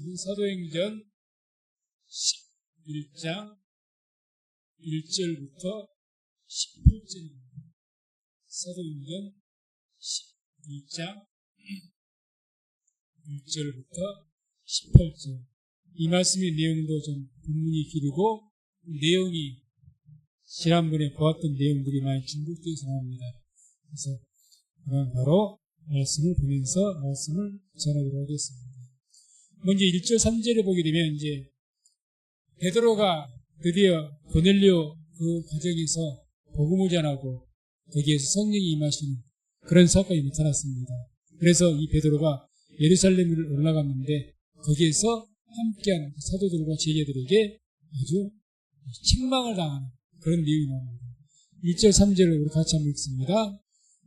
사도행전 11장 1절부터 18절입니다. 사도행전 11장 1절부터 18절. 이 말씀의 내용도 좀 본문이 길고 내용이 지난번에 보았던 내용들이 많이 중복되어서 나옵니다. 그래서 그럼 바로 말씀을 보면서 말씀을 전하도록 하겠습니다. 먼저 1절 3절을 보게 되면 이제 베드로가 드디어 고넬료 그 가정에서 복음을 전하고 거기에서 성령이 임하시는 그런 사건이 나타났습니다. 그래서 이 베드로가 예루살렘을 올라갔는데 거기에서 함께한 사도들과 제자들에게 아주 책망을 당하는 그런 내용이 나옵니다. 1절 3절을 우리 같이 한번 읽습니다.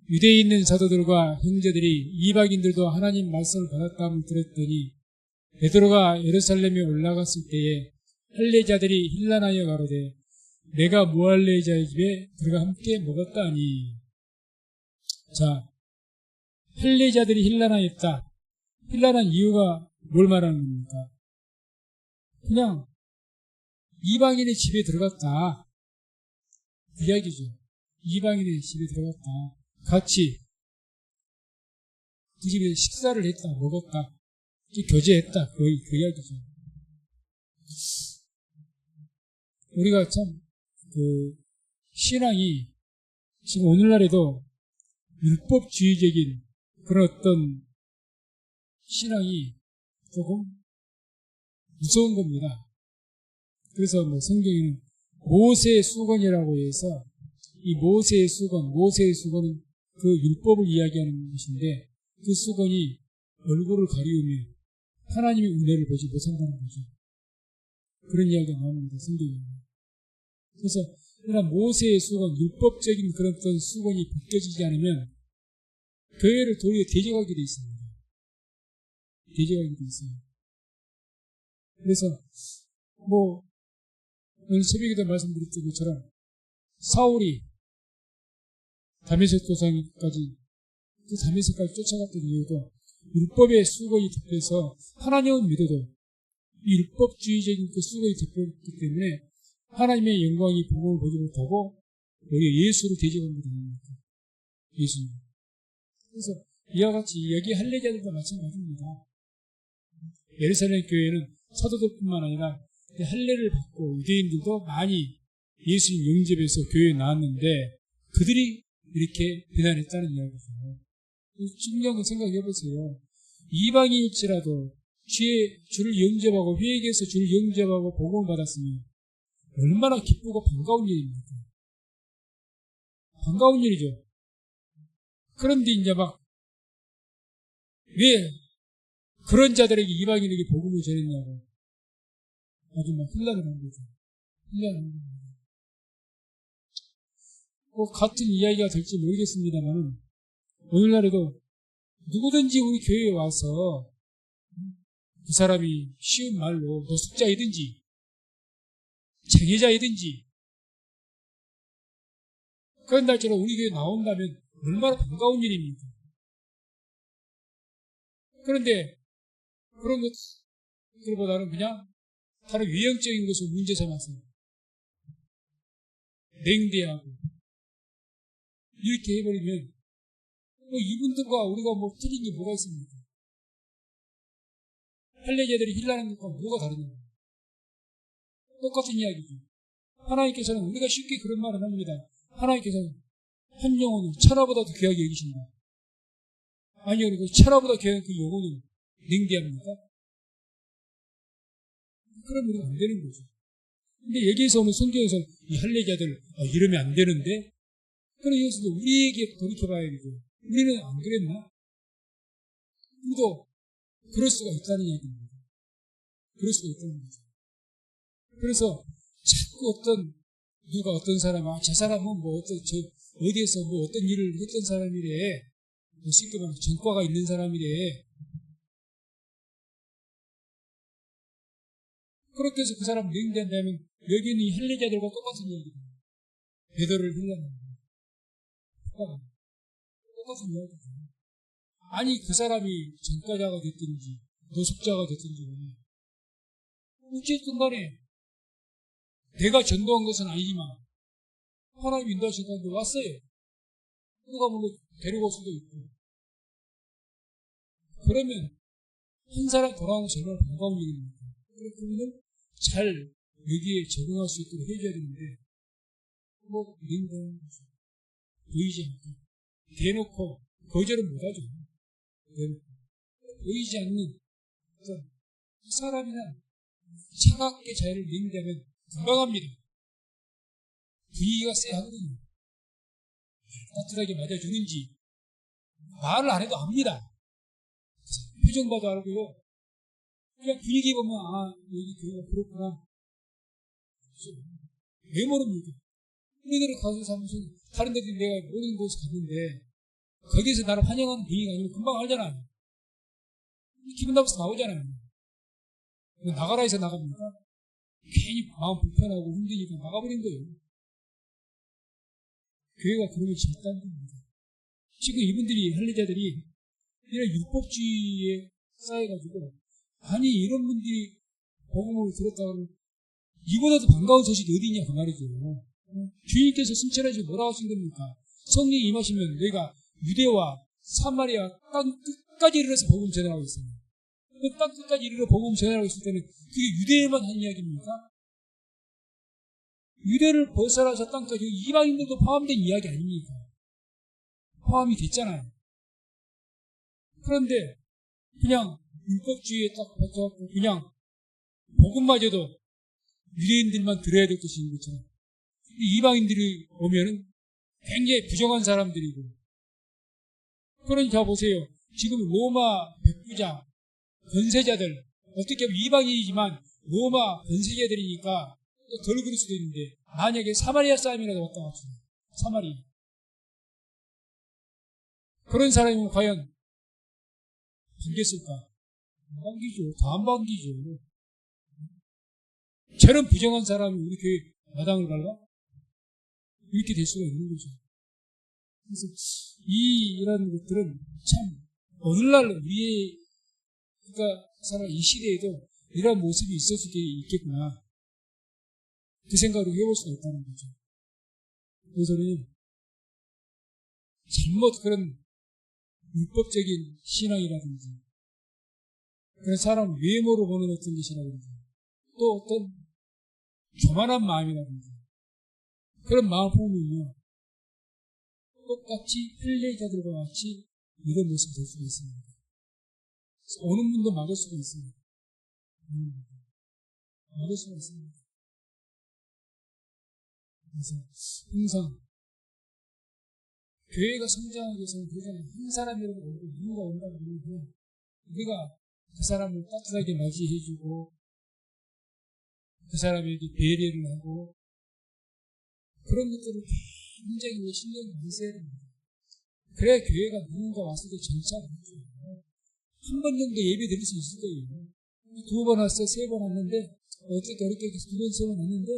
유대에 있는 사도들과 형제들이 이방인들도 하나님 말씀을 받았다함을 들었더니 베드로가 예루살렘에 올라갔을 때에 할례자들이 힐난하여 가로되 내가 무할례자의 집에 들어가 함께 먹었다 하니. 자, 할례자들이 힐난하였다. 힐난한 이유가 뭘 말하는 겁니까? 그냥 이방인의 집에 들어갔다. 그 이야기죠. 이방인의 집에 들어갔다. 같이 그 집에 식사를 했다. 먹었다. 교제했다. 그 이야기죠. 우리가 참 신앙이 지금 오늘날에도 율법주의적인 그런 어떤 신앙이 조금 무서운 겁니다. 그래서 성경에는 모세의 수건이라고 해서 이 모세의 수건은 그 율법을 이야기하는 것인데 그 수건이 얼굴을 가리우며 하나님의 은혜를 보지 못한다는 거죠. 그런 이야기가 나옵니다. 성경에. 그래서 그러나 모세의 수건, 율법적인 그런 어떤 수건이 벗겨지지 않으면 교회를 도리어 대적하게 돼 있습니다. 대적하게 돼 있어요. 그래서 오늘 새벽에도 말씀드렸던 것처럼 사울이 다메섹 도상까지 그 다메섹까지 쫓아갔던 이유도 율법의 수건이 덮여서 하나님은 믿어도 율법주의적인 그 수건이 덮였기 때문에 하나님의 영광이 복음을 보지 못하고 오히려 예수를 대적한 것입니다. 예수님. 그래서 이와 같이 여기 할례자들도 마찬가지입니다. 예루살렘 교회는 사도들뿐만 아니라 할례를 받고 유대인들도 많이 예수님 영접해서 교회에 나왔는데 그들이 이렇게 비난했다는 이야기죠. 중요한 거 생각해 보세요. 이방인일지라도 주를 영접하고 회개해서 주를 영접하고 복음을 받았으면 얼마나 기쁘고 반가운 일입니까? 반가운 일이죠. 그런데 이제 왜 그런 자들에게 이방인에게 복음을 전했냐고 아주 혼란을 한 거죠. 혼란을 한 겁니다. 같은 이야기가 될지 모르겠습니다만 오늘날에도 누구든지 우리 교회에 와서 그 사람이 쉬운 말로 노숙자이든지 장애자이든지 그런 날처럼 우리 교회에 나온다면 얼마나 반가운 일입니까? 그런데 그런 것들보다는 그냥 다른 외형적인 것을 문제 삼아서 냉대하고 이렇게 해버리면 이분들과 우리가 틀린 게 뭐가 있습니까? 할례자들이 힐난한 것과 뭐가 다르냐고. 똑같은 이야기죠. 하나님께서는 우리가 쉽게 그런 말을 합니다. 하나님께서는 한 영혼을 천하보다도 귀하게 여기신다. 아니요, 그리고 천하보다 귀한 그 영혼을 냉대합니까? 그러면 우리가 안 되는 거죠. 근데 여기에서 오늘 성경에서 이 할례자들 이러면 안 되는데 그래서 우리에게 돌이켜봐야겠죠. 우리는 안 그랬나? 우리도 그럴 수가 있다는 이야기입니다. 그럴 수가 있다는 거죠. 그래서 자꾸 누가 어떤 사람, 저 사람은 어디에서 어떤 일을 했던 사람이래. 쉽게 말하면 전과가 있는 사람이래. 그렇게 해서 그 사람 냉대한다면 여기 있는 이 할례자들과 똑같은 이야기입니다. 베드로를 힐난하는 거예요. 똑같은 이야기죠. 아니 그 사람이 전과자가 됐든지 노숙자가 됐든지 어쨌든 간에 내가 전도한 것은 아니지만 하나님 인도하신 가운데 왔어요. 누가 물론 데리고 올 수도 있고. 그러면 한 사람 돌아오면 정말 반가운 일입니다. 그러면 잘 여기에 적응할 수 있도록 해줘야 되는데 뭐 이런 건 보이지 않고 대놓고 거절은 못하죠. 보이지 않는 어떤 사람이나 차갑게 자기를 냉대하면 금방 합니다. 분위기가 쎄하거든요. 따뜻하게 맞아주는지 말을 안 해도 압니다. 표정 봐도 알고요. 그냥 분위기 보면 여기 교회가 그렇구나. 왜 모릅니까? 우리들은 가수 사무소 다른 데도 내가 모든 곳에 갔는데 거기서 나를 환영하는 분위기가 아니면 금방 알잖아요. 기분 나빠서 나오잖아요. 나가라 해서 나갑니까? 괜히 마음 불편하고 힘드니까 나가버린 거예요. 교회가 그러면 절단된 겁니다. 지금 이분들이 할례자들이 이런 율법주의에 쌓여가지고 아니 이런 분들이 복음을 들었다고 이보다도 반가운 소식이 어디 있냐 그 말이죠. 주님께서 신천하시고 뭐라고 하신 겁니까? 성령이 임하시면 너희가 유대와 사마리아 땅 끝까지 이르러서 복음 전하고 있어요. 그 땅 끝까지 이르러 복음 전하고 있을 때는 그게 유대에만 한 이야기입니까? 유대를 벗어나서 땅까지 이방인들도 포함된 이야기 아닙니까? 포함이 됐잖아요. 그런데 그냥 율법주의에 딱 받쳐갖고 그냥 복음마저도 유대인들만 들어야 될 것인 것처럼 이방인들이 오면은 굉장히 부정한 사람들이고 그러니까 보세요. 지금 로마 백부장 권세자들 어떻게 보면 이방인이지만 로마 권세자들이니까 덜 그럴 수도 있는데 만약에 사마리아 사람이라도 왔다 갔어요. 사마리아 그런 사람이면 과연 반겼을까? 안 반기죠. 더 안 반기죠. 저런 부정한 사람이 우리 교회 마당을 갈라? 이렇게 될 수가 있는 거죠. 그래서 이런 것들은 참 오늘날 우리가 살아 이 시대에도 이런 모습이 있을 수 있겠구나. 그 생각을 해볼 수가 있다는 거죠. 그래서는 잘못 그런 율법적인 신앙이라든지 그런 사람 외모로 보는 어떤 것이라든지 또 어떤 교만한 마음이라든지 그런 마음 보면요 똑같이 할례자들과 같이 이런 모습이 될 수가 있습니다. 오는 분도 막을 수가 있습니다. 막을 수가 있습니다. 그래서 항상 교회가 성장하기 위해서는 그냥 한 사람이라도 오고 누군가 온다고 그러면 우리가 그 사람을 따뜻하게 맞이해주고 그 사람에게 배려를 하고 그런 것들을 굉장히 신경을 많이 써야 됩니다. 그래야 교회가 누군가 왔을 때 정착하죠. 한 번 정도 예배 드릴 수 있을 거예요. 2번 왔어, 3번 왔는데 어떻게 어렵게 2번, 3번 왔는데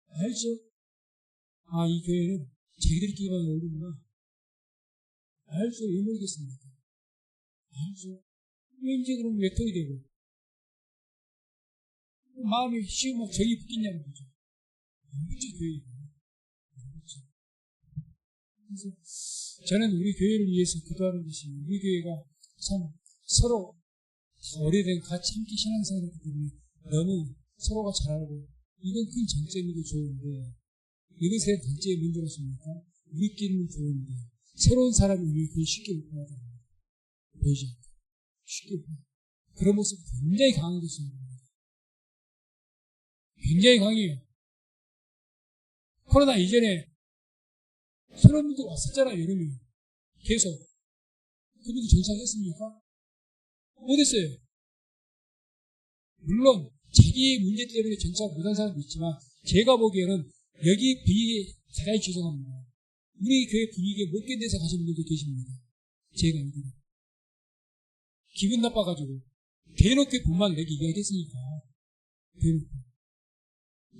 알죠? 이 교회는 자기들끼리만 오는구나. 알죠? 왜 모르겠습니까? 알죠? 왠지 그럼 외통이 되고 마음이 쉬우면 정이 붙겠냐는 거죠. 그렇죠, 교회가. 그렇죠. 그래서 저는 우리 교회를 위해서 기도하는 것이 우리 교회가 참 서로 오래된 같이 함께 신앙생활을 했기 때문에 너무 서로가 잘 알고 이건 큰 장점이고 좋은데 이것의 단점이 뭔지 아십니까? 우리끼리는 좋은데 새로운 사람이 오면 그걸 쉽게 못 받아요. 보이죠? 쉽게 못 받아요. 그런 모습이 굉장히 강한 것입니다. 굉장히 강해요. 코로나 이전에 새로운 분들 왔었잖아요. 여름에 계속 그분들 정착했습니까? 못했어요. 물론 자기의 문제 때문에 정착 못한 사람도 있지만 제가 보기에는 여기 분위기에 대단히 죄송합니다. 우리 교회 분위기에 못 견뎌서 가시는 분도 계십니다. 제가 알기로. 기분 나빠가지고 대놓고 분만 내게 이야기했으니까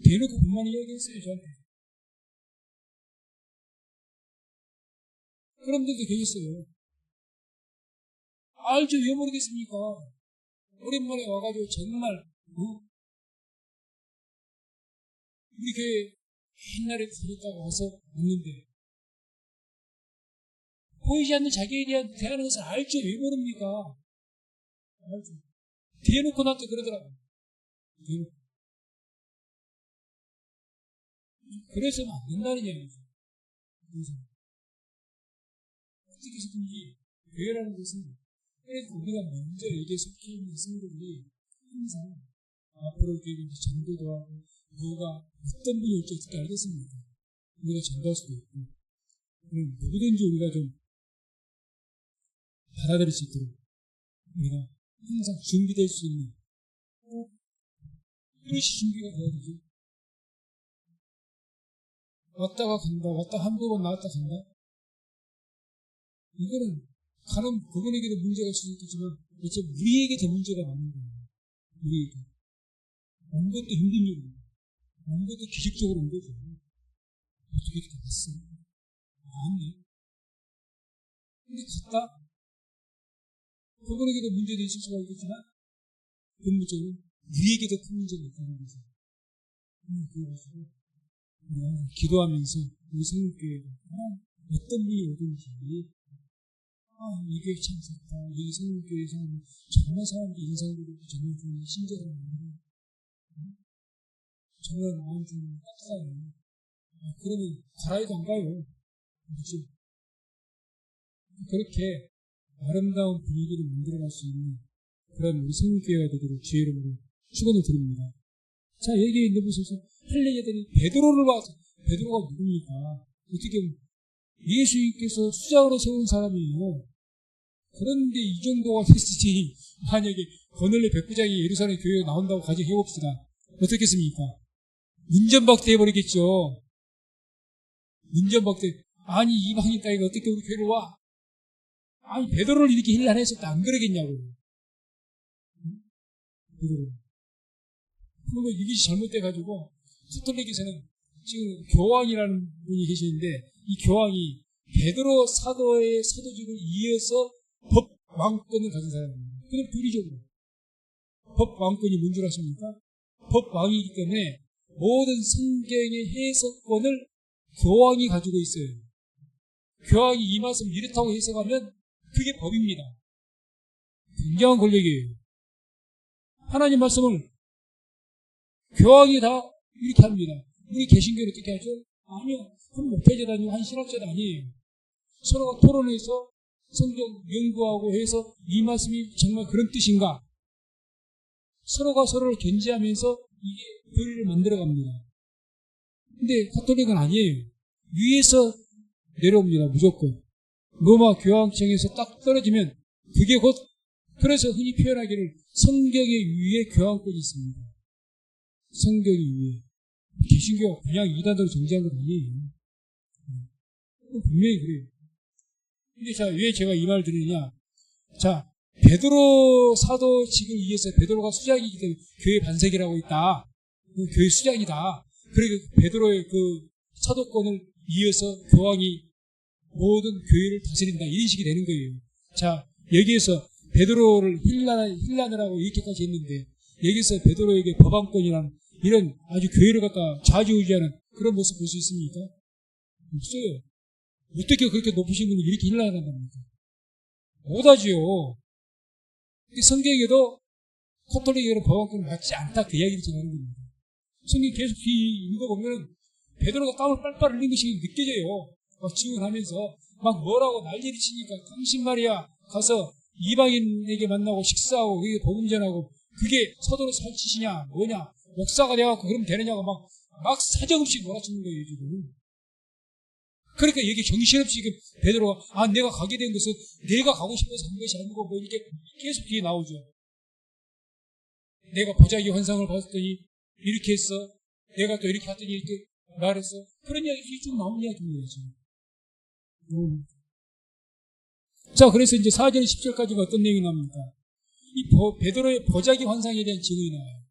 대놓고 분만 이야기했어요. 저한테. 그런 분들도 계셨어요. 알죠. 왜 모르겠습니까? 오랜만에 와가지고 정말 우리 교회 옛날에 다녔다가 와서 왔는데 보이지 않는 자기에 대한 대하는 것을 알죠? 왜 모릅니까? 알죠. 대놓고 나한테 그러더라고요. 대놓고. 그래서는 안 된다는 얘기죠. 그래서 어떻게 해서든지 교회라는 것은 우리가 먼저 여기에 속해 있는 성도들이 항상 앞으로 교회에 전도도 하고 누가 어떤 분이 올지 어떻게 알겠습니까? 우리가 전도할 수도 있고 누구든지 우리가 좀 받아들일 수 있도록 우리가 항상 준비될 수 있는 이것이 준비가 돼야 되죠. 왔다가 간다, 왔다 한두 번 나왔다 간다. 이거는 가는 그분에게도 문제가 있을 수 있겠지만 어차피 우리에게 더 문제가 많은 거예요. 우리에게. 온 것도 힘든 일이에요. 온 것도 기적적으로 온 거죠. 어떻게 이렇게 갔어? 아니. 근데 갔다? 그분에게도 문제도 있을 수가 있겠지만 그 문제는 우리에게도 큰 문제가 있다는 거죠. 그래가지고 기도하면서 우리 성교회가 어떤 분이 오든지 이게 참 좋다. 이 성교회에서 정말 사람들이 인상들이 정말 좀 친절하고 정말 마음 좀 따뜻하네. 그러면 가라이도 안 가요. 그렇지? 그렇게 아름다운 분위기를 만들어갈 수 있는 그런 우리 성교회가 되도록 주의 이름으로 축원을 드립니다. 자, 여기에 있는 보셔서 헬레자들이 베드로를 와서 베드로가 누굽니까? 어떻게 보면 예수님께서 수장으로 세운 사람이에요. 그런데 이 정도가 됐으니 만약에 고넬료 백부장이 예루살렘 교회에 나온다고 가정해봅시다. 어떻겠습니까? 문전박대 해버리겠죠. 문전박대. 아니 이방인 따위가 어떻게 우리 교회를 와? 아니 베드로를 이렇게 힐 안 했을 때 안 그러겠냐고. 베드로. 그러면 이것이 잘못돼가지고 카톨릭에서는 지금 교황이라는 분이 계시는데 이 교황이 베드로 사도의 사도직을 이어서 법 왕권을 가진 사람입니다. 그럼 비리적으로 법 왕권이 뭔 줄 아십니까? 법 왕이기 때문에 모든 성경의 해석권을 교황이 가지고 있어요. 교황이 이 말씀 이렇다고 해석하면 그게 법입니다. 굉장한 권력이에요. 하나님 말씀을 교황이 다 이렇게 합니다. 우리 개신교는 어떻게 하죠? 아니요. 한 목회자도 아니고 한 신학자도 아니에요. 서로가 토론해서 성경 연구하고 해서 이 말씀이 정말 그런 뜻인가? 서로가 서로를 견지하면서 이게 교리를 만들어갑니다. 근데 가톨릭은 아니에요. 위에서 내려옵니다. 무조건. 로마 교황청에서 딱 떨어지면 그게 곧 그래서 흔히 표현하기를 성경의 위에 교황권이 있습니다. 성경의 위에. 개신교가 그냥 이단으로 정지한 건 아니에요. 분명히 그래요. 근데 자, 왜 제가 이 말을 드리느냐. 자, 베드로 사도직을 이어서 베드로가 수장이기 때문에 교회 반석이라고 있다. 교회 수장이다. 그리고 베드로의 그 사도권을 이어서 교황이 모든 교회를 다스린다. 이런 식이 되는 거예요. 자, 여기에서 베드로를 힐라느라고 이렇게까지 했는데 여기서 베드로에게 법안권이라는 이런 아주 교회를 갖다 좌지우지하는 그런 모습 볼 수 있습니까? 없어요. 어떻게 그렇게 높으신 분이 이렇게 힐라를 한답니까? 못하지요. 성경에도 카톨릭에는 법안권을 맞지 않다 그 이야기를 전하는 겁니다. 성경 계속 읽어보면 베드로가 땀을 빨빨 흘린 것이 느껴져요. 막 증언하면서 막 뭐라고 난리를 치니까 당신 말이야 가서 이방인에게 만나고 식사하고 그게 복음 전하고 그게 서도로 살치시냐 뭐냐 목사가 돼갖고 그러면 되느냐고 막 사정없이 몰아치는 거예요 지금. 그러니까 여기 정신없이 베드로가 내가 가게 된 것은 내가 가고 싶어서 한 것이 아니고 뭐 이렇게 계속 뒤에 나오죠. 내가 보자기 환상을 봤더니 이렇게 했어. 내가 또 이렇게 했더니 이렇게 말했어. 그런 이야기 쭉 나오는 이야기입니다 지금. 자, 그래서 이제 4절 10절까지가 어떤 내용이 나옵니까? 이 베드로의 보자기 환상에 대한 증언이 나와요.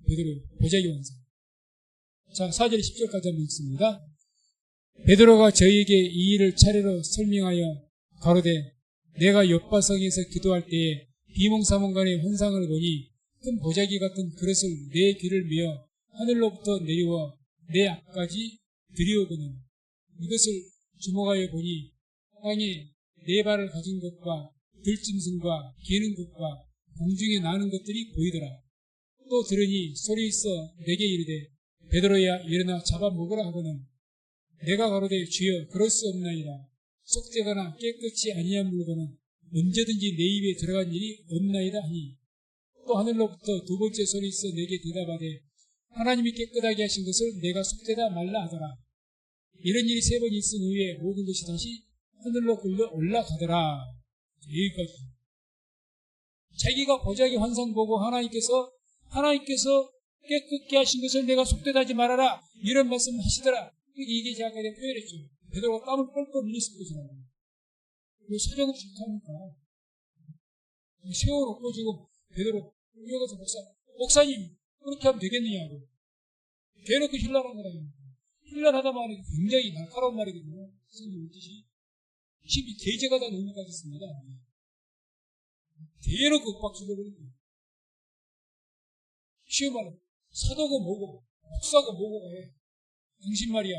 베드로의 보자기 환상. 자, 4절 10절까지 한번 읽습니다. 베드로가 저희에게 이 일을 차례로 설명하여 가로되 내가 욥바성에서 기도할 때에 비몽사몽간의 환상을 보니 큰 보자기 같은 그릇을 내 귀를 메어 하늘로부터 내려와 내 앞까지 들이오거든. 이것을 주목하여 보니 땅에 네 발을 가진 것과 들짐승과 기는 것과 공중에 나는 것들이 보이더라. 또 들으니 소리 있어 내게 이르되 베드로야 일어나 잡아 먹으라 하거든. 내가 가로되 주여 그럴 수 없나이다. 속되거나 깨끗이 아니한 물건은 언제든지 내 입에 들어간 일이 없나이다 하니 또 하늘로부터 두 번째 소리 있어 내게 대답하되 하나님이 깨끗하게 하신 것을 내가 속되다 말라 하더라. 이런 일이 세 번 있은 후에 모든 것이 다시 하늘로 끌려 올라가더라. 여기까지. 자기가 보자기 환상 보고 하나님께서 깨끗게 하신 것을 내가 속되다 하지 말아라. 이런 말씀 하시더라. 이게 제가 아까 표현했죠. 베드로가 땀을 뻘뻘 흘렸을 것이라고. 사정을 좋다니까. 세워놓고 지금 베드로 여기 가서 목사님 그렇게 하면 되겠느냐고. 대놓고 힐난한 거라니까. 힐난하다 말이 굉장히 날카로운 말이거든요. 선생님 뜻이. 심히 대제가 다 의미가 있습니다. 대놓고 윽박 죽여버린 거예요. 쉬운 말로 사도고 뭐고 목사고 뭐고 해. 당신 말이야.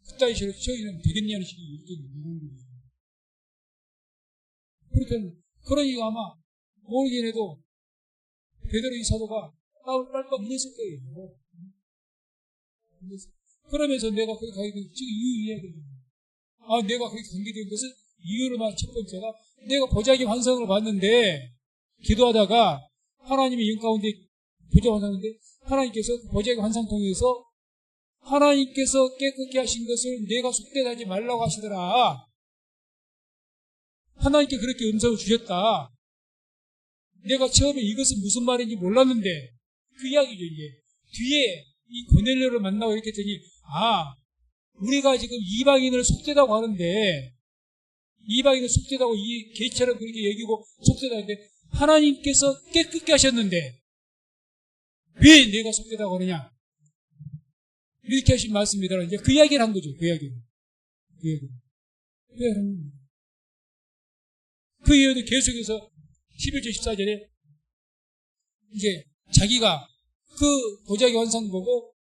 그따위 식으로 처리하면 되겠냐는 식이 이렇게 있는 거예요. 그러니까 아마 모르긴 해도 베드로 이 사도가 땀을 빨빨 흘렸을 거예요. 그러면서 내가 거기 가게 된 지금 이유 이야기해요. 내가 거기 가게 된 것은 이유로만 첫 번째가 내가 보자기 환상을 봤는데 기도하다가 하나님의 영 가운데 보자기 환상인데 하나님께서 보자기 환상 통해서 하나님께서 깨끗게 하신 것을 내가 속되다 하지 말라고 하시더라. 하나님께 그렇게 음성을 주셨다. 내가 처음에 이것은 무슨 말인지 몰랐는데 그 이야기죠. 이제 뒤에 이 고넬료를 만나고 이렇게 했더니 우리가 지금 이방인을 속되다고 하는데 이방인을 속되다고 이 개처럼 그렇게 얘기고 속되다 하는데 하나님께서 깨끗게 하셨는데 왜 내가 속되다고 하느냐 이렇게 하신 말씀이더라. 이제 그 이야기를 한 거죠. 그 이야기를. 그 이후에도 계속해서 11절 14절에 이제 자기가 그 보자기 환상 보고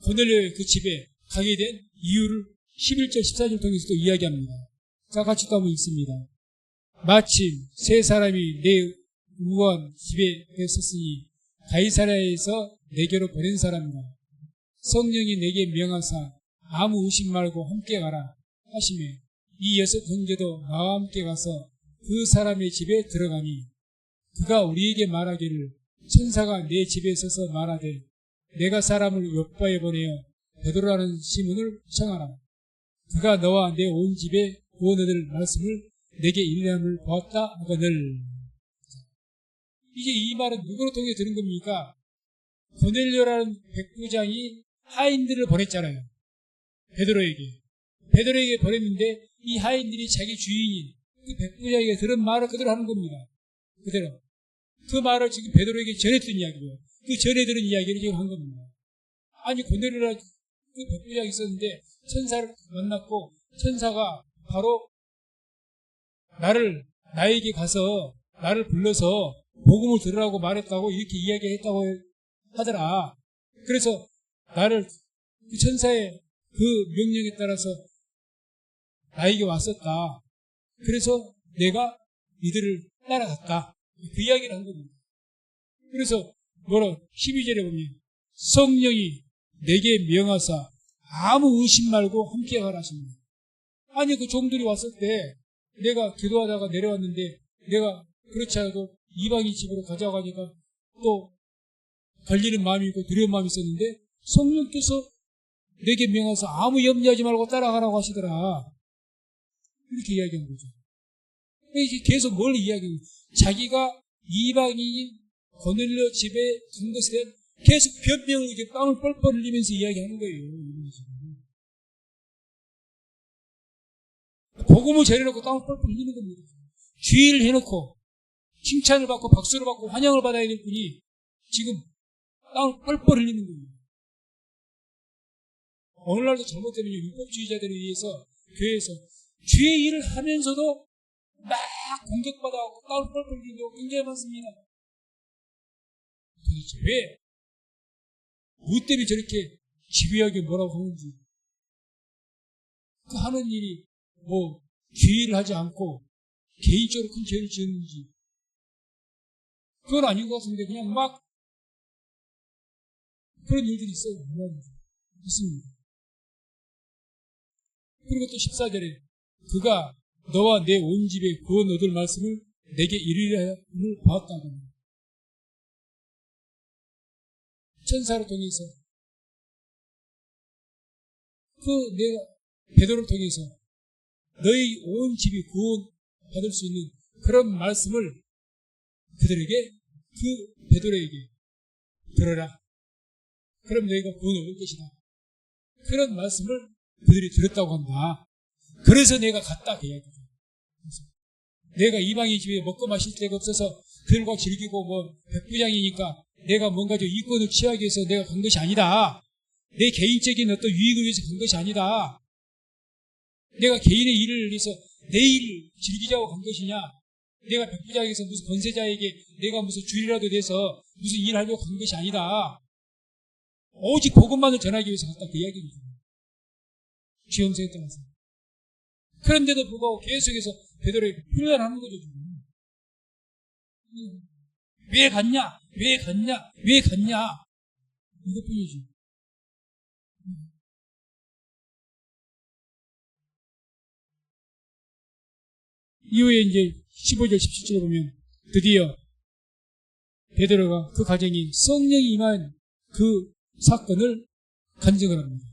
고넬료의 그 집에 가게 된 이유를 11절 14절 통해서 또 이야기합니다. 자, 같이 또 한번 읽습니다. 마침 세 사람이 내 우원 집에 섰으니 가이사랴에서 내게로 보낸 사람이라. 성령이 내게 명하사 아무 의심 말고 함께 가라 하시매 이 여섯 형제도 나와 함께 가서 그 사람의 집에 들어가니 그가 우리에게 말하기를 천사가 내 집에 서서 말하되 내가 사람을 요바에 보내어 베드로라는 시몬을 청하라. 그가 너와 내 온 집에 구원 얻을 말씀을 내게 일념을 보았다 하거늘. 이제 이 말은 누구로 통해 들은 겁니까? 고넬료라는 백부장이 하인들을 보냈잖아요. 베드로에게 보냈는데 이 하인들이 자기 주인인 그 백부장에게 들은 말을 그대로 하는 겁니다. 그대로. 그 말을 지금 베드로에게 전했던 이야기고요. 그 전에 들은 이야기를 지금 한 겁니다. 아니 고넬료라는 그 백부장이 있었는데 천사를 만났고 천사가 바로 나에게 가서 나를 불러서 복음을 들으라고 말했다고 이렇게 이야기했다고 하더라. 그래서 나를 그 천사의 그 명령에 따라서 나에게 왔었다. 그래서 내가 이들을 따라갔다. 그 이야기를 한 겁니다. 그래서 12절에 보면 성령이 내게 명하사 아무 의심 말고 함께 가라 하십니다. 아니 그 종들이 왔을 때 내가 기도하다가 내려왔는데 내가 그렇지 않아도 이방인 집으로 가자고 하니까 또 걸리는 마음이 있고 두려운 마음이 있었는데 성령께서 내게 명하사 아무 염려하지 말고 따라가라고 하시더라. 이렇게 이야기한 거죠. 이제 계속 뭘 이야기해요? 자기가 이방인 고넬료 집에 간 것에 대한 계속 변명을 이렇게 땀을 뻘뻘 흘리면서 이야기하는 거예요. 복음을 전해놓고 땀을 뻘뻘 흘리는 겁니다. 주의를 해놓고 칭찬을 받고 박수를 받고 환영을 받아야 될 분이 지금 땀을 뻘뻘 흘리는 겁니다. 오늘날도 잘못되면 율법주의자들에 의해서 교회에서 주의 일을 하면서도 막 공격받아갖고 땀을 뻘뻘 흘리는 경우가 굉장히 많습니다. 도대체 왜? 뭐 때문에 저렇게 집요하게 뭐라고 하는지. 그 하는 일이 뭐 죄를 하지 않고 개인적으로 큰 죄를 지었는지. 그건 아닌 것 같은데 그냥 막 그런 일들이 있어요. 있습니다. 그리고 또 14절에 그가 너와 내 온 집에 구원 얻을 말씀을 내게 이르리라 함을 보았다고 합니다. 천사를 통해서 그 내가 베드로를 통해서 너희 온 집이 구원 받을 수 있는 그런 말씀을 그들에게 그 베드로에게 들어라. 그럼 너희가 구원을 얻을 것이다. 그런 말씀을 그들이 들었다고 한다. 그래서 내가 갔다 그 이야기죠. 내가 이방인 집에 먹고 마실 데가 없어서 그들과 즐기고 뭐 백부장이니까 내가 뭔가 좀 이권을 취하기 위해서 내가 간 것이 아니다. 내 개인적인 어떤 유익을 위해서 간 것이 아니다. 내가 개인의 일을 위해서 내 일을 즐기자고 간 것이냐. 내가 백부장에서 무슨 권세자에게 내가 무슨 주일이라도 돼서 무슨 일을 하려고 간 것이 아니다. 오직 복음만을 전하기 위해서 갔다 그 이야기입니다. 주영생에 따라서. 그런데도 불구하고 계속해서 베드로에게 훈련하는 거죠. 왜 갔냐? 왜 갔냐? 왜 갔냐? 이것뿐이지. 이후에 이제 15절, 17절에 보면 드디어 베드로가 그 가정이 성령이 임한 그 사건을 간증을 합니다.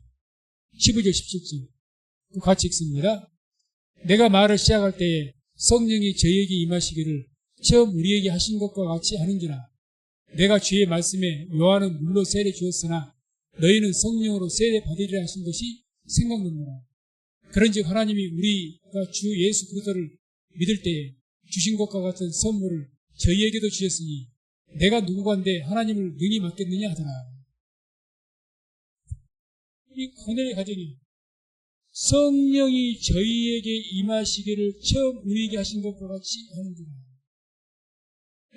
15절, 17절 같이 읽습니다. 내가 말을 시작할 때에 성령이 저희에게 임하시기를 처음 우리에게 하신 것과 같이 하는지라. 내가 주의 말씀에 요한은 물로 세례 주었으나 너희는 성령으로 세례 받으리라 하신 것이 생각나노라. 그런즉 하나님이 우리가 주 예수 그리스도를 믿을 때에 주신 것과 같은 선물을 저희에게도 주셨으니 내가 누구간데 하나님을 능히 맡겠느냐 하더라. 이 고넬의 가정이 성령이 저희에게 임하시기를 처음 우리에게 하신 것과 같이 하는구나.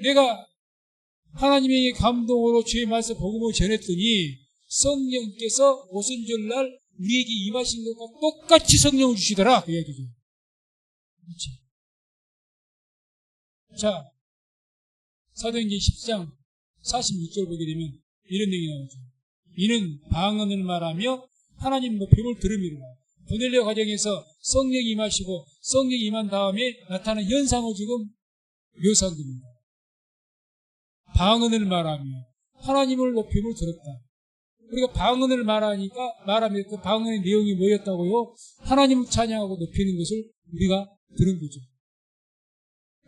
내가 하나님의 감동으로 주의 말씀 복음을 전했더니 성령께서 오순절날 우리에게 임하신 것과 똑같이 성령을 주시더라. 그 얘기죠. 그렇지. 자, 사도행전 10장 46절 보게 되면 이런 내용이 나오죠. 이는 방언을 말하며 하나님 높임을 들음이로라. 고넬료 가정에서 성령이 임하시고 성령이 임한 다음에 나타나는 현상을 지금 묘사한 겁니다. 방언을 말하며 하나님을 높임을 들었다. 우리가 방언을 말하면 그 방언의 내용이 뭐였다고요? 하나님을 찬양하고 높이는 것을 우리가 들은 거죠.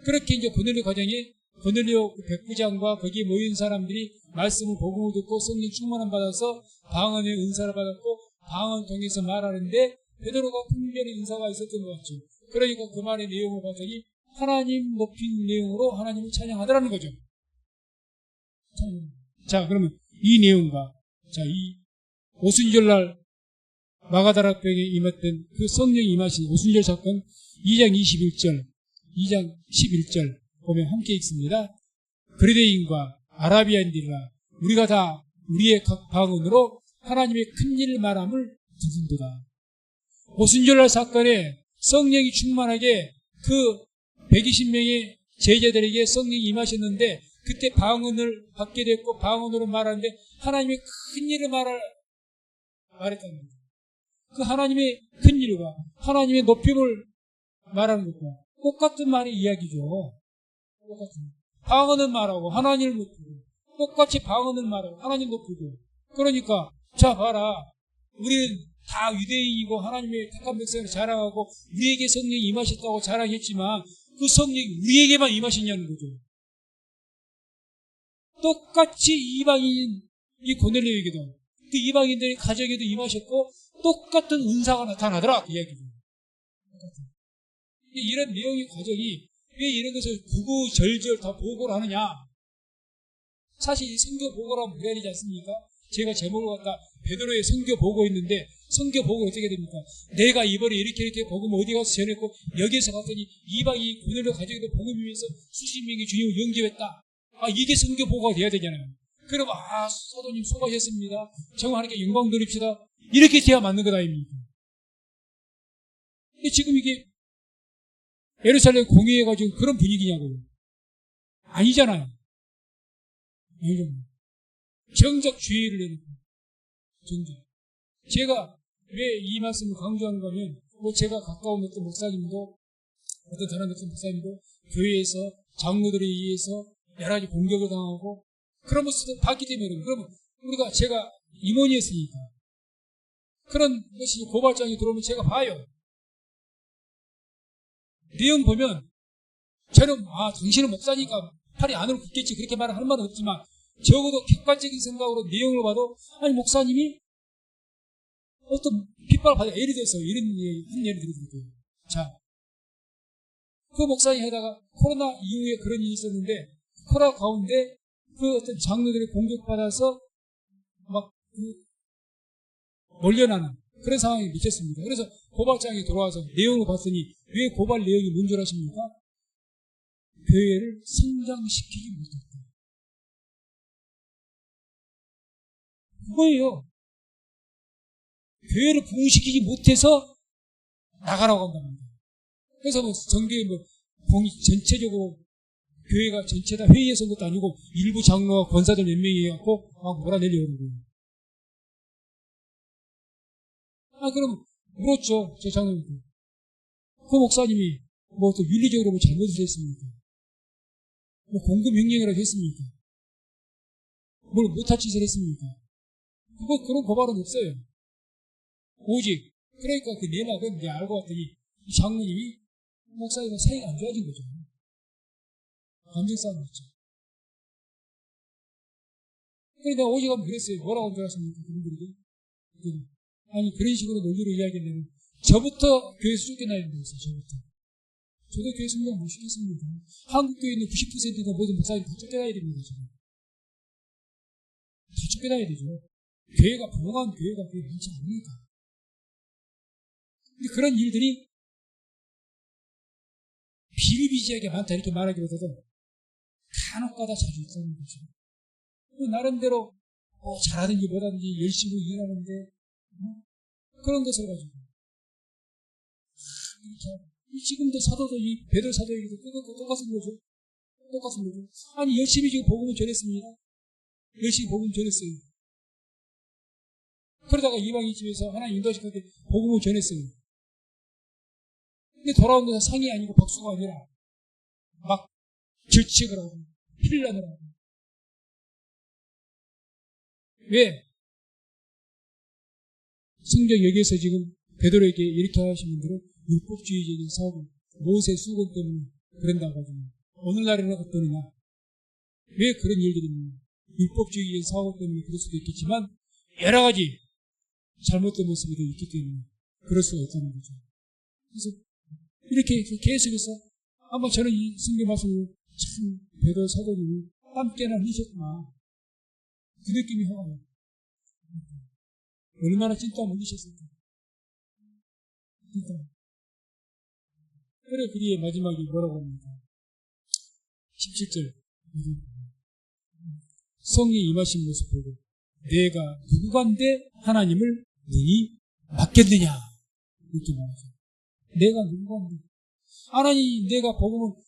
그렇게 이제 고넬료 가정에 고넬료 백부장과 거기에 모인 사람들이 말씀을 복음을 듣고 성령 충만함 받아서 방언의 은사를 받았고 방언을 통해서 말하는데 베드로가 분별의 은사가 있었던 것 같죠. 그러니까 그 말의 내용을 봤더니 하나님 높인 내용으로 하나님을 찬양하더라는 거죠. 자, 그러면 이 내용과 이 오순절날 마가다락병에 임했던 그 성령이 임하신 오순절 사건 2장 21절, 2장 11절 보면 함께 읽습니다. 그리대인과 아라비아인들이라 우리가 다 우리의 각 방언으로 하나님의 큰 일을 말함을 듣는도다. 오순절날 사건에 성령이 충만하게 그 120명의 제자들에게 성령이 임하셨는데 그때 방언을 받게 됐고 방언으로 말하는데 하나님의 큰 일을 말했다는 거죠. 그 하나님의 큰 일과 하나님의 높임을 말하는 것과 똑같은 말의 이야기죠. 똑같은. 방언을 말하고 하나님을 높이고 똑같이 방언을 말하고 하나님 높이고 그러니까 자 봐라 우리는 다 유대인이고 하나님의 택한 백성을 자랑하고 우리에게 성령이 임하셨다고 자랑했지만 그 성령이 우리에게만 임하셨냐는 거죠. 똑같이 이방인 이 고넬료에게도 그 이방인들의 가정에도 임하셨고 똑같은 은사가 나타나더라 그 이야기죠. 이런 내용의 과정이 왜 이런 것을 구구절절 다 보고를 하느냐. 사실 이 선교 보고를 하면 그래야 되지 않습니까? 제가 제목을 갖다 베드로의 선교 보고 있는데 선교 보고 어떻게 됩니까? 내가 이번에 이렇게 복음 어디 가서 전했고 여기에서 갔더니 이방인 고넬료 가정에도 복음이면서 수십 명의 주님을 영접했다. 이게 선교 보고가 돼야 되잖아요. 그럼 사도님 수고하셨습니다. 정말 하나님께 영광 돌립시다. 이렇게 돼야 맞는 것 아닙니까? 근데 지금 이게 예루살렘 공의회가 지금 그런 분위기냐고요. 아니잖아요. 아니잖아요. 정작 주의를 내놓고 정작. 제가 왜 이 말씀을 강조하는가 하면 제가 가까운 어떤 목사님도 어떤 다른 어떤 목사님도 교회에서 장로들에 의해서 여러 가지 공격을 당하고 그런 모습을 봤기 때문에 그러면 제가 임원이었으니까 그런 것이 고발장이 들어오면 제가 봐요. 내용 보면 저는 당신은 목사니까 팔이 안으로 굽겠지 그렇게 말을 할 말은 없지만 적어도 객관적인 생각으로 내용을 봐도 아니 목사님이 어떤 핍박을 받아 예를 들어서 이런 한 예를 들어드릴게요. 자, 그 목사님 하다가 코로나 이후에 그런 일이 있었는데 코로나 가운데 그 어떤 장로들이 공격받아서 몰려나는 그런 상황이 미쳤습니다. 그래서 고발장이 돌아와서 내용을 봤더니 왜 고발 내용이 뭔 줄 아십니까? 교회를 성장시키지 못했다. 그거예요. 교회를 부흥시키지 못해서 나가라고 한답니다. 그래서 정교회 전체적으로 교회가 전체 다 회의에 선 것도 아니고 일부 장로와 권사들 몇 명이 해갖고 몰아내려고 하는 거예요. 그럼 물었죠. 저 장로님께. 그 목사님이 또 윤리적으로 잘못을 했습니까? 공급 명령이라도 했습니까? 뭘 못할 짓을 했습니까? 그런 고발은 없어요. 오직 그러니까 그 내막은 내가 알고 봤더니 이 장로님이 목사님과 사이가 안 좋아진 거죠. 감정 싸움이었죠. 그래서 내가 오직 하면 그랬어요. 뭐라고 한 줄 아십니까? 그분들에게. 아니 그런 식으로 논리로 이야기하면 저부터 교회에서 쫓겨나야 된다고 했어요. 저도 교회 성장 못 시켰습니다. 한국 교회에 있는 90%가 모든 목사님 다 쫓겨나야 됩니다. 저는. 다 쫓겨나야 되죠. 교회가 부흥한 교회가 그게 많지 않으니까. 근데 그런 일들이 비일비재하게 많다 이렇게 말하기보다도 간혹가다 자주 있다는 거죠. 나름대로 잘하든지 못하든지 열심히 일하는데 그런 것을 가지고 지금도 사도도 이 베드로 사도에게도 똑같은 거죠. 똑같은 거죠. 아니 열심히 지금 복음을 전했습니다. 열심히 복음을 전했어요. 그러다가 이방인 집에서 하나님 인도하실 때 복음을 전했어요. 근데 돌아온 데서 상이 아니고 박수가 아니라 막 질책을 하고 필란을 하고. 왜? 성경 여기에서 지금 베드로에게 이렇게 하신 분들은 율법주의적인 사고, 모세 수건 때문에 그런다고 하죠. 오늘날에는 어떠느냐? 왜 그런 일들이 있느냐? 율법주의적인 사고 때문에 그럴 수도 있겠지만 여러 가지 잘못된 모습이 있기 때문에 그럴 수가 있다는 거죠. 그래서 이렇게 계속해서 아마 저는 이 성경 말씀을 참 베드로 사도님이 땀깨나 흘리셨구나 그 느낌이 와요. 얼마나 찐땀 흘리셨을까. 그러니까 그래 그리의 마지막이 뭐라고 합니까? 17절 성령이 임하신 모습 보고 내가 누구간데 하나님을 능히 맡겠느냐 이렇게 말하죠. 내가 누구간데 하나님 내가 복음은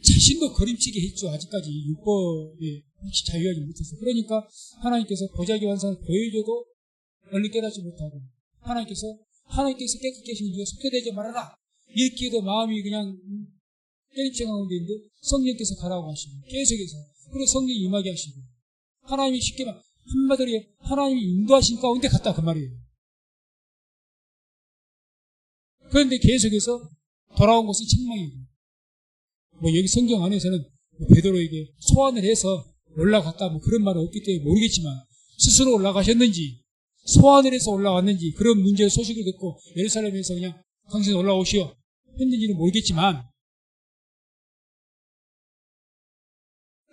자신도 거림치게 했죠. 아직까지 율법에 혹시 자유하지 못해서. 그러니까 하나님께서 보자기 환상을 보여줘도 얼른 깨닫지 못하고 하나님께서 깨끗게 하시는 네가 속죄되지 말아라 이렇게도 마음이 그냥 깨림치 가운데 있는데 성령께서 가라고 하시고 계속해서 그리고 성령이 임하게 하시고 하나님이 쉽게 말 한마디로 하나님이 인도하신 가운데 갔다 그 말이에요. 그런데 계속해서 돌아온 것은 책망이고 여기 성경 안에서는 베드로에게 소환을 해서 올라갔다 그런 말은 없기 때문에 모르겠지만 스스로 올라가셨는지 소환을 해서 올라왔는지 그런 문제의 소식을 듣고 예루살렘에서 그냥 당신 올라오시오 했는지는 모르겠지만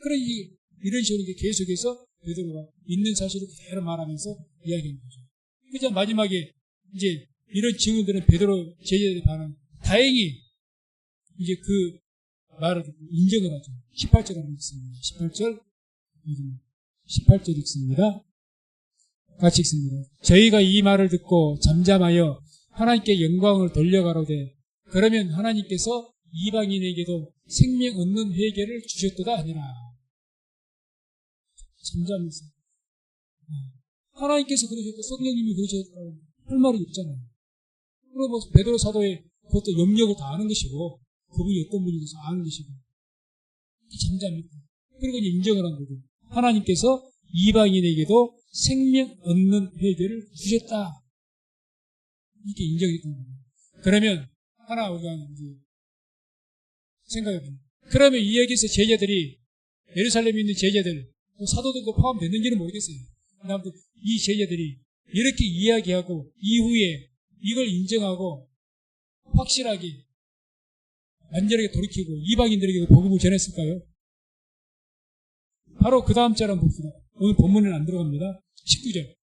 그러니 이런 식으로 계속해서 베드로가 있는 사실을 그대로 말하면서 이야기하는 거죠. 그래서 마지막에 이제 이런 증언들은 베드로 제자들의 반응 다행히 이제 그 말을 인정을 하죠. 18절 하고 있습니다. 18절 18절 읽습니다. 같이 읽습니다. 저희가 이 말을 듣고 잠잠하여 하나님께 영광을 돌려가로되 그러면 하나님께서 이방인에게도 생명 얻는 회개를 주셨도다 하니라. 잠잠해서 하나님께서 그러셨고 성령님이 그러셨다고 할 말이 없잖아요. 그리고 뭐 베드로 사도의 그것도 염력을 다 아는 것이고 그분이 어떤 분인지 아는 것이고 잠잠했다. 그리고 이제 인정을 한 거죠. 하나님께서 이방인에게도 생명 얻는 회개를 주셨다. 이렇게 인정했던 거예요. 그러면 하나 우리가 이제 생각해봅니다. 그러면 이 여기서 제자들이 예루살렘에 있는 제자들 사도들도 포함됐는지는 모르겠어요. 아무튼 이 제자들이 이렇게 이야기하고 이후에 이걸 인정하고 확실하게 완전하게 돌이키고 이방인들에게도 복음을 전했을까요? 바로 그 다음 절 한번 봅시다. 오늘 본문에는 안 들어갑니다. 19절.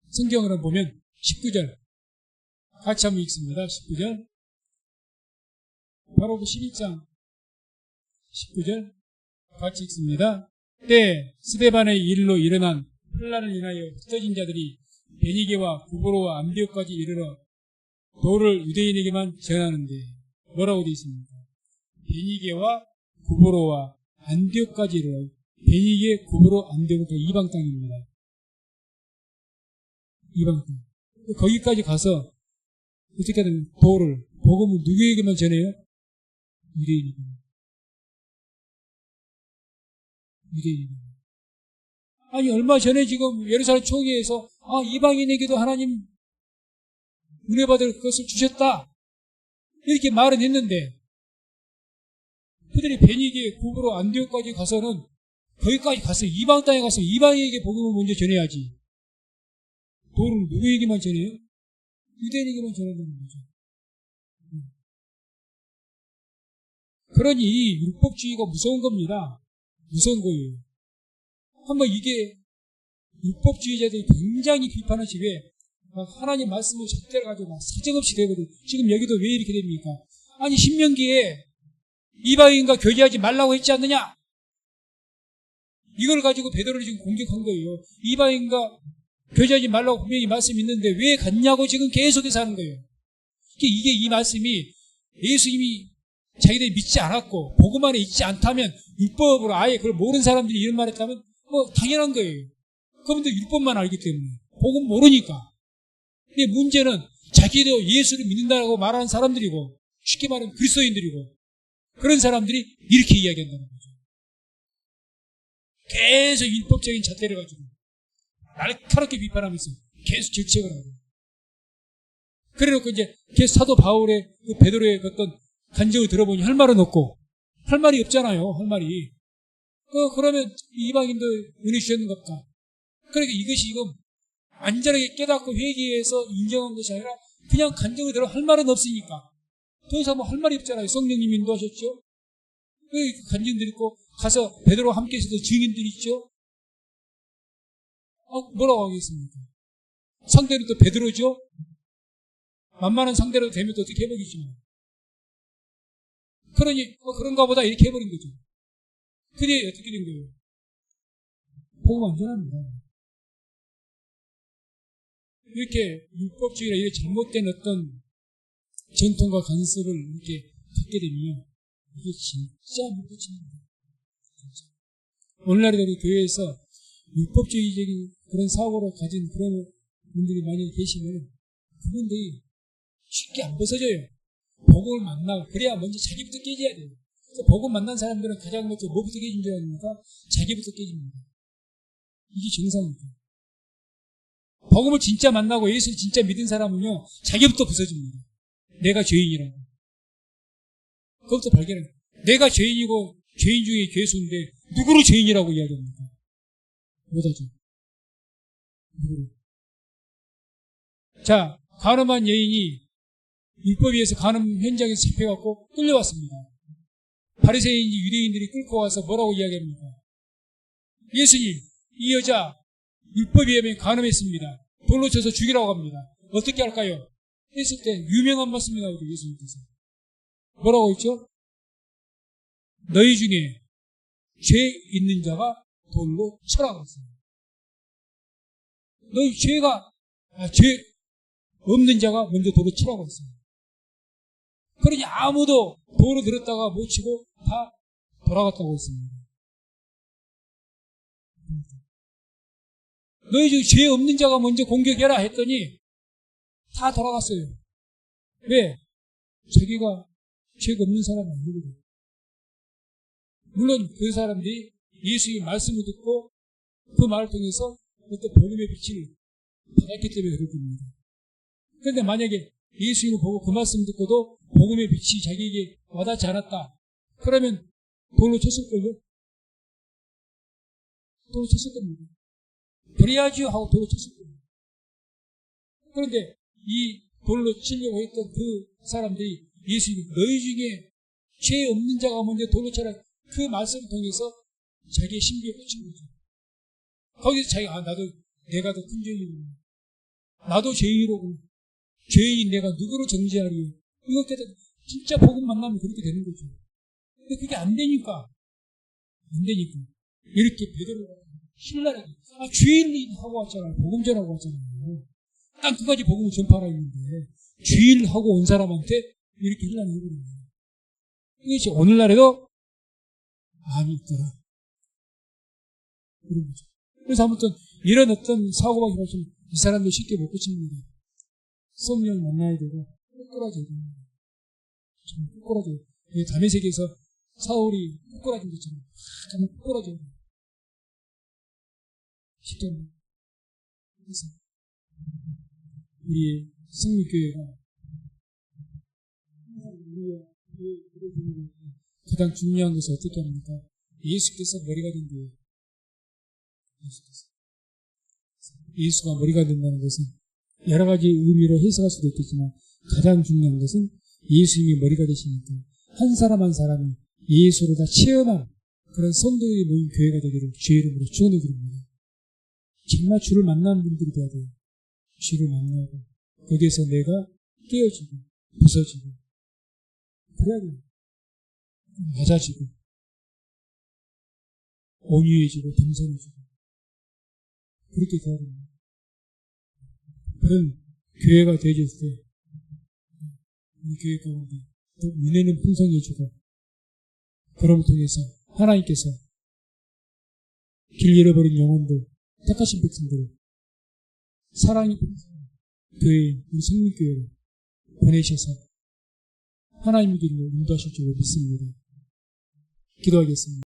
성경을 보면 19절. 같이 한번 읽습니다. 19절. 바로 그 11장 19절. 같이 읽습니다. 때 스데반의 일로 일어난 혼란을 인하여 흩어진 자들이 베니게와 구브로와 안디옥까지 이르러 도를 유대인에게만 전하는데 뭐라고 되어 있습니까? 베니게와 구브로와 안디옥까지 이르러 베니게, 구브로, 안디옥은 이방 땅입니다. 이방 땅. 거기까지 가서 어떻게 하든 도를 복음을 누구에게만 전해요? 유대인에게. 유대인에게. 아니 얼마 전에 지금 예루살렘 총회에서 이방인에게도 하나님 은혜 받을 것을 주셨다 이렇게 말은 했는데 그들이 베니게, 구브로, 안디옥까지 가서는 거기까지 가서 이방 땅에 가서 이방인에게 복음을 먼저 전해야지. 도를 누구에게만 전해요? 유대인에게만 전한다는 거죠. 그러니 이 율법주의가 무서운 겁니다. 무서운 거예요. 한번 이게 율법주의자들이 굉장히 비판한 집에 하나님 말씀을 잣대를 가지고 사정없이 되거든. 지금 여기도 왜 이렇게 됩니까? 아니 신명기에 이방인과 교제하지 말라고 했지 않느냐? 이걸 가지고 베드로를 지금 공격한 거예요. 이방인과 교제하지 말라고 분명히 말씀이 있는데 왜 갔냐고 지금 계속해서 하는 거예요. 이게 이 말씀이 예수님이 자기들이 믿지 않았고 복음 안에 있지 않다면 율법으로 아예 그걸 모르는 사람들이 이런 말 했다면 뭐 당연한 거예요. 그분들 율법만 알기 때문에 복음 모르니까. 근데 문제는 자기도 예수를 믿는다고 말하는 사람들이고 쉽게 말하면 그리스도인들이고 그런 사람들이 이렇게 이야기한다는 거죠. 계속 율법적인 잣대를 가지고 날카롭게 비판하면서 계속 질책을 하고 그래놓고 이제 계속 사도 바울의 그 베드로의 어떤 간증을 들어보니 할 말은 없고 할 말이 없잖아요. 할 말이. 그러면 이방인도 은혜 주셨는 것 같다. 그러니까 이것이 지금 안전하게 깨닫고 회개해서 인정한 것이 아니라 그냥 간증을 들어 할 말은 없으니까 더 이상 뭐 할 말이 없잖아요. 성령님이 인도하셨죠. 그 간증들 있고 가서 베드로와 함께 있어도 증인들이 있죠. 뭐라고 하겠습니까? 상대는 또 베드로죠. 만만한 상대로 되면 또 어떻게 해보겠지만 그러니 그런가 보다 이렇게 해버린 거죠. 그게 어떻게 된 거예요? 복음 안 전합니다. 이렇게 율법주의나 이렇게 잘못된 어떤 전통과 관습을 이렇게 갖게 되면 이게 진짜 못 고칩니다. 오늘날에 우리 교회에서 율법주의적인 그런 사고를 가진 그런 분들이 만약에 계시면 그분들이 쉽게 안 벗어져요. 복음을 만나고 그래야 먼저 자기부터 깨져야 돼요. 그래서 복음 만난 사람들은 가장 먼저 뭐부터 깨진 줄 아닙니까? 자기부터 깨집니다. 이게 정상입니다. 복음을 진짜 만나고 예수를 진짜 믿은 사람은요 자기부터 벗어집니다. 내가 죄인이라고. 그것부터 발견해요. 내가 죄인이고 죄인 중에 괴수인데 누구를 죄인이라고 이야기합니까? 못하죠. 누구를. 자, 간음한 여인이 율법에 의해서 간음 현장에서 잡혀갖고 끌려왔습니다. 바리새인이 유대인들이 끌고 와서 뭐라고 이야기합니까? 예수님, 이 여자 율법에 의하면 간음했습니다. 돌로 쳐서 죽이라고 합니다. 어떻게 할까요? 했을 때 유명한 말씀이 나오죠. 예수님께서. 뭐라고 했죠? 너희 중에 죄 있는 자가 돌로 쳐라고 했어요. 너희 죄 없는 자가 먼저 돌로 치라고 했어요. 그러니 아무도 도로 들었다가 못 치고 다 돌아갔다고 했습니다. 너희 중에 죄 없는 자가 먼저 공격해라 했더니 다 돌아갔어요. 왜? 자기가 죄가 없는 사람은 아니거든요. 물론 그 사람들이 예수의 말씀을 듣고 그 말을 통해서 어떤 복음의 빛을 받았기 때문에 그렇습니다. 그런데 만약에 예수님을 보고 그 말씀 듣고도 복음의 빛이 자기에게 와닿지 않았다. 그러면 돌로 쳤을걸요? 돌로 쳤을 겁니다. 그래야지요 하고 돌로 쳤을 겁니다. 그런데 이 돌로 치려고 했던 그 사람들이 예수님이 너희 중에 죄 없는 자가 먼저 돌로 쳐라. 그 말씀을 통해서 자기의 신비에 꽂힌 거죠. 거기서 자기가 내가 더 큰 죄인이구나. 나도 죄인이로구나. 죄인 내가 누구로 정죄하리요. 이렇게 진짜 복음 만나면 그렇게 되는 거죠. 근데 그게 안 되니까 이렇게 베드로가 신랄하게 주일하고 왔잖아요. 복음 전하고 왔잖아요. 딱 그 가지 복음을 전파하라 했는데 주일하고 온 사람한테 이렇게 혼란을 해버립니다. 이것이 오늘날에도 많이 있더라. 그런 거죠. 그래서 아무튼 이런 어떤 사고방이 발생하면 이 사람들 쉽게 못 고칩니다. 성령 만나야 되고 꼬꾸라져야 됩니다. 좀 꼬꾸라져야 돼요. 다메섹에서 사울이 꼬꾸라진 것처럼 정말 꼬꾸라져야 돼요. 쉽게 합니다. 그래서 우리의 성립교회가 가장 중요한 것은 어떻게 합니까? 예수께서 머리가 된 교회. 예수가 머리가 된다는 것은 여러 가지 의미로 해석할 수도 있겠지만 가장 중요한 것은 예수님이 머리가 되시니까 한 사람 한 사람이 예수를 다 체험한 그런 성도들이 모인 교회가 되기를 주의 이름으로 축원해드립니다. 정말 주를 만나는 분들이 돼야 돼요. 주를 만나고 거기에서 내가 깨어지고 부서지고 그래야 돼요. 낮아지고 온유해지고 겸손해지고 그렇게 돼야 됩니다. 그런 교회가 되어졌을 때 이 교회 가운데 또 은혜는 풍성해지고 그럼을 통해서 하나님께서 길 잃어버린 영혼들 택하신 백성들을 사랑이 풍성한 교회인 우리 성립교회를 보내셔서 하나님의 길로 인도하실 줄로 믿습니다. 기도하겠습니다.